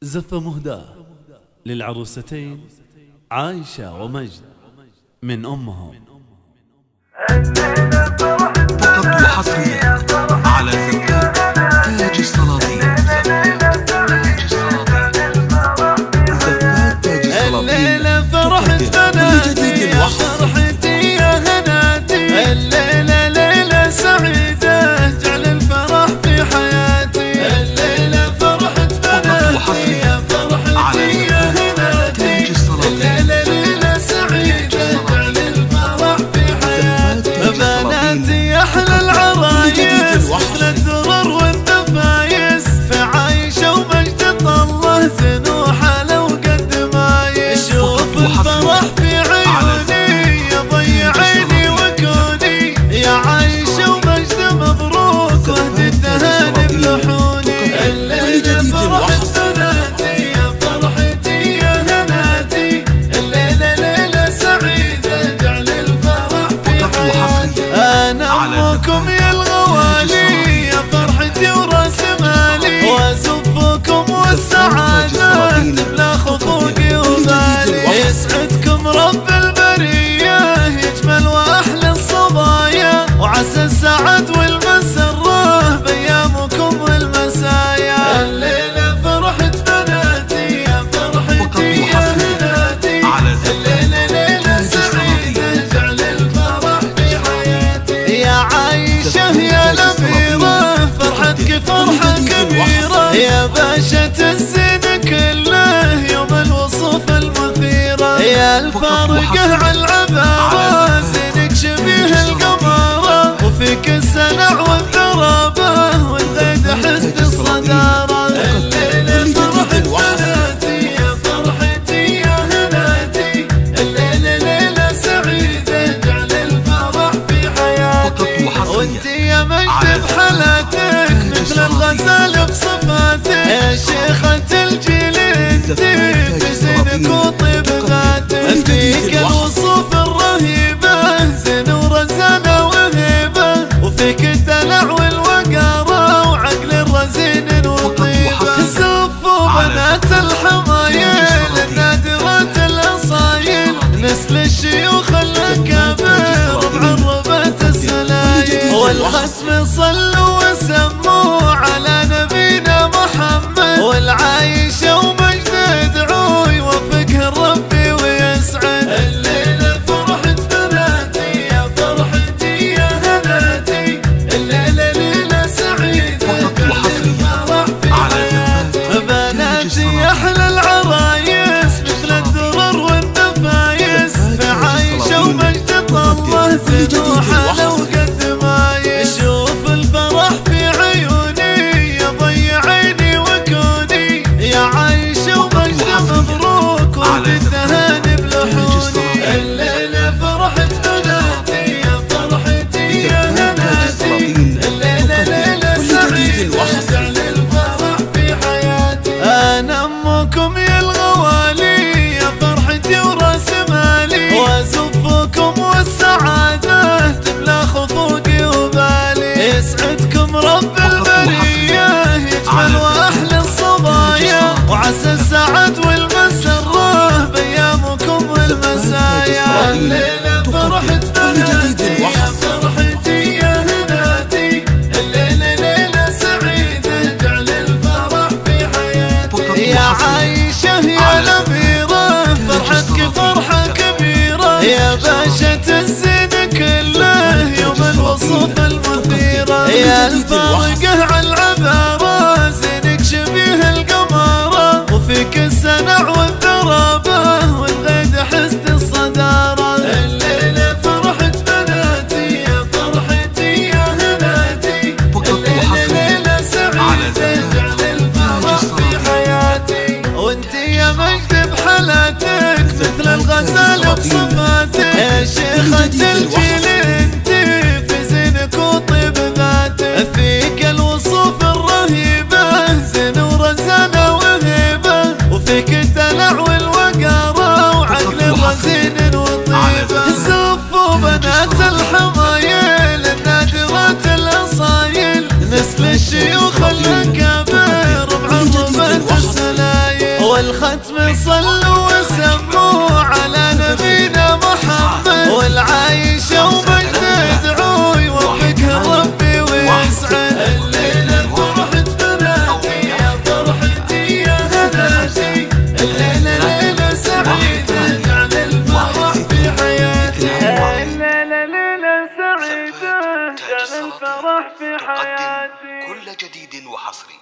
زفة مهداة للعروستين عايشة ومجد من أمهم. فقط وحصريا على زفات تاج السلاطين. زفات تاج السلاطين. الليلة فرحة بناتي يا فرحتي يا هناتي، الليلة ليلة سعيدة جعل الفرح في حياتي، الليلة فرحة بناتي يا فرحتي يا هناتي، الليلة ليلة سعيدة جعل الفرح في حياتي، بناتي أحلى العرايس مثل الدرر والنفايس، في عايشة ومجد الله زنوحة لو قد مايس، شوف الفرح في عيوني يضيع عيني وكوني، يا عايشة ومجد مبروك وهدي التهاني بلحوني، الليلة فرحة بناتي يا فرحتي يا هناتي، الليلة ليلة سعيدة جعل الفرح في حياتي، أنا أمكم يا الغوالي يا فرحتي وراس مالي، وأزفكم والسعادة تملا خفوقي وبالي، يسعدكم رب البرية يجمل وأحلى الصبايا، وعسى السعد والمسرة بأيامكم والمسايا، الليلة فرحة بناتي يا فرحتي يا هناتي، الليلة ليلة سعيدة جعل الفرح في حياتي، يا عايشة يا لبيرة فرحتك فرحة كبيرة، يا باشا الزين كله يوم الوصوف المثيرة، يا الفارقة على العبارة زينك شبيه القمارة، وفيك السنع والذرابة والزيد حسن الصدارة، الليلة فرحة بناتي يا فرحتي يا هناتي، الليلة ليلة سعيدة جعل الفرح في حياتي، وانت يا مجد بحالاتك مثل الغزال بصفاتك، يا شيخة الجيل انت في زينك وطيب ذاتك، فيك الوصوف الرهيبة زين ورزانة وهيبة، وفيك الدلع والوقارة وعقل الرزين وطيبة، زفوا بنات الحمايل النادرات الأصايل، نسل الشيوخ الأكابر بعربة السلايل، والختم صلوا وسموا على نبينا محمد، والعايشة ومجد ادعوا يوفقه ربي ويسعد، الليلة فرحة بناتي يا فرحتي يا هناتي، الليلة ليلة سعيدة جعل الفرح في حياتي، بناتي أحلى العرايس مثل الدرر والنفايس، في عايشة ومجد الله زنوحة لو قد مايس، شوف الفرح في عيوني يضيع عيني وكوني، يا عايشة ومجد مبروك وهدي التهاني بلحوني، الليلة فرحة بناتي يا فرحتي يا هناتي، الليلة ليلة سعيدة جعل الفرح في حياتي، أنا أمكم يا الغوالي يا فرحتي وراس مالي، وأزفكم والسعادة تملا خفوقي وبالي، يسعدكم رب البرية يجمل وأحلى الصبايا، وعسى السعد والمسرة بأيامكم والمسايا، الليلة فرحة بناتي يا فرحتي يا هناتي، الليلة ليلة سعيدة جعل الفرح في حياتي، يا عايشة يا لبيرة فرحتك فرحة كبيرة، يا باشا الزين كله يوم الوصوف المثيرة، يا الفارقة على العبارة زينك شبيه القمارة، وفيك السنع والذرابة والغيد حسن الصدارة، الليلة فرحة بناتي يا فرحتي يا هناتي، الليلة ليلة سعيدة جعل الفرح في حياتي، وانت يا مجد بحالاتك مثل الغزال بصفاتك، يا شيخة الجيل انت في زينك وطيب ذاتك، فيك الوصوف الرهيبة زين ورزانة وهيبة، وفيك الدلع والوقارة وعقل الرزين وطيبة، زفوا بنات الحمايل النادرات الأصايل، نسل الشيوخ الأكابر بعربة السلايل، والختم صلوا وسموا على نبينا محمد، والعايشة ومجد ادعوا يوفقها ربي ويسعد. الليلة فرحة بناتي يا فرحتي يا هناتي، الليلة ليلة سعيدة جعل الفرح في حياتي. الليلة ليلة سعيدة جعل الفرح في حياتي. كل جديد وحصري.